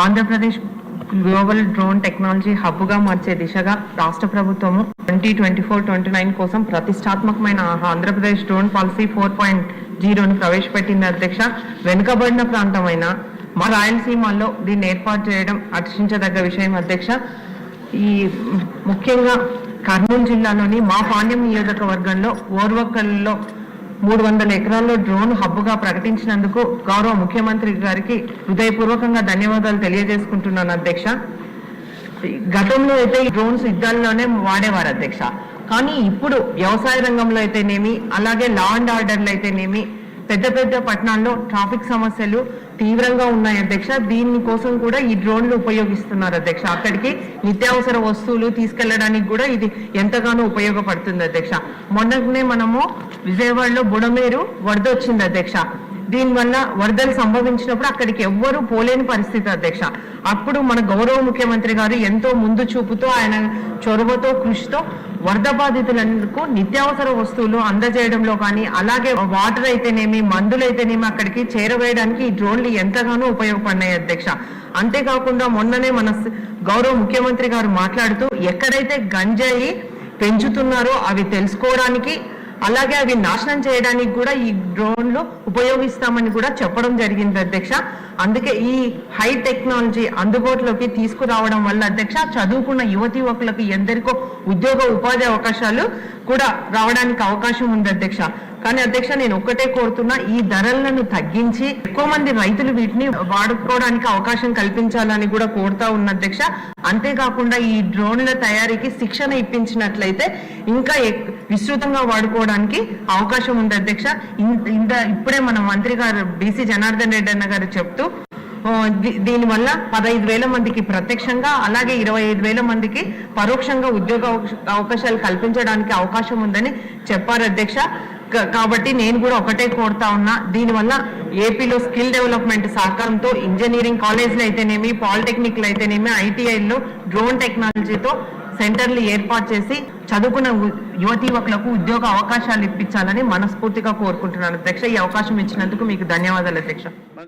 Andhra Pradesh global drone technology హబ్గా మార్చే దిశగా రాష్ట్ర ప్రభుత్వము 2024-29 కోసం ప్రతిష్టాత్మకమైన ఆంధ్రప్రదేశ్ డ్రోన్ పాలసీ 4.0ను ప్రవేశపెట్టింది అధ్యక్ష. వెనుకబడిన ప్రాంతమైన మా రాయలసీమలో దీన్ని ఏర్పాటు చేయడం హర్షించదగ్గ విషయం అధ్యక్ష. ఈ ముఖ్యంగా కర్నూలు జిల్లాలోని మా పాండ్యం నియోజకవర్గంలో ఓర్వకల్లో 300 ఎకరాల్లో డ్రోన్ హబ్గా ప్రకటించినందుకు గౌరవ ముఖ్యమంత్రి గారికి హృదయపూర్వకంగా ధన్యవాదాలు తెలియజేసుకుంటున్నాను అధ్యక్ష. గతంలో అయితే ఈ డ్రోన్స్ యుద్ధాల్లోనే వాడేవారు అధ్యక్ష. కానీ ఇప్పుడు వ్యవసాయ రంగంలో అయితేనేమి, అలాగే లా అండ్ ఆర్డర్లు అయితేనేమి, పెద్ద పెద్ద పట్టణాల్లో ట్రాఫిక్ సమస్యలు తీవ్రంగా ఉన్నాయి అధ్యక్ష. దీనికోసం కూడా ఈ డ్రోన్లు ఉపయోగిస్తున్నారు అధ్యక్ష. అక్కడికి నిత్యావసర వస్తువులు తీసుకెళ్లడానికి కూడా ఇది ఎంతగానో ఉపయోగపడుతుంది అధ్యక్ష. మొన్ననే మనము విజయవాడలో బుడమేరు వరద వచ్చింది అధ్యక్ష. దీనివల్ల వరదలు సంభవించినప్పుడు అక్కడికి ఎవ్వరూ పోలేని పరిస్థితి అధ్యక్ష. అప్పుడు మన గౌరవ ముఖ్యమంత్రి గారు ఎంతో ముందు చూపుతో, ఆయన చొరవతో, కృషితో వరద బాధితులకు నిత్యావసర వస్తువులు అందజేయడంలో కానీ, అలాగే వాటర్ అయితేనేమి, మందులు అయితేనేమి అక్కడికి చేరవేయడానికి ఈ డ్రోన్లు ఎంతగానో ఉపయోగపడినాయి అధ్యక్ష. అంతేకాకుండా మొన్ననే మన గౌరవ ముఖ్యమంత్రి గారు మాట్లాడుతూ ఎక్కడైతే గంజాయి పెంచుతున్నారో అవి తెలుసుకోవడానికి, అలాగే అవి నాశనం చేయడానికి కూడా ఈ డ్రోన్లు ఉపయోగిస్తామని కూడా చెప్పడం జరిగింది అధ్యక్ష. అందుకే ఈ హై టెక్నాలజీ అందుబాటులోకి తీసుకురావడం వల్ల అధ్యక్ష చదువుకున్న యువతి యువకులకు ఎందరికో ఉపాధి అవకాశాలు కూడా రావడానికి అవకాశం ఉంది అధ్యక్ష. కానీ అధ్యక్ష నేను ఒక్కటే కోరుతున్నా, ఈ ధరలను తగ్గించి ఎక్కువ మంది రైతులు వీటిని వాడుకోవడానికి అవకాశం కల్పించాలని కూడా కోరుతా ఉన్న అధ్యక్ష. అంతేకాకుండా ఈ డ్రోన్ల తయారీకి శిక్షణ ఇప్పించినట్లయితే ఇంకా విస్తృతంగా వాడుకోవడానికి అవకాశం ఉంది అధ్యక్ష. ఇప్పుడే మన మంత్రి గారు బీసీ జనార్దన్ రెడ్డి అన్న గారు చెప్తూ దీనివల్ల 15,000 మందికి ప్రత్యక్షంగా, అలాగే 25,000 మందికి పరోక్షంగా ఉద్యోగ అవకాశాలు కల్పించడానికి అవకాశం ఉందని చెప్పారు అధ్యక్ష. కాబట్టి నేను కూడా ఒకటే కోరుతా ఉన్నా, దీనివల్ల ఏపీలో స్కిల్ డెవలప్మెంట్ సహకారంతో ఇంజనీరింగ్ కాలేజీలు అయితేనేమి, పాలిటెక్నిక్లు అయితేనేమి, ఐటీఐలో డ్రోన్ టెక్నాలజీతో సెంటర్లు ఏర్పాటు చేసి చదువుకున్న యువతి యువకులకు ఉద్యోగ అవకాశాలు ఇప్పించాలని మనస్ఫూర్తిగా కోరుకుంటున్నాను అధ్యక్ష. ఈ అవకాశం ఇచ్చినందుకు మీకు ధన్యవాదాలు అధ్యక్ష.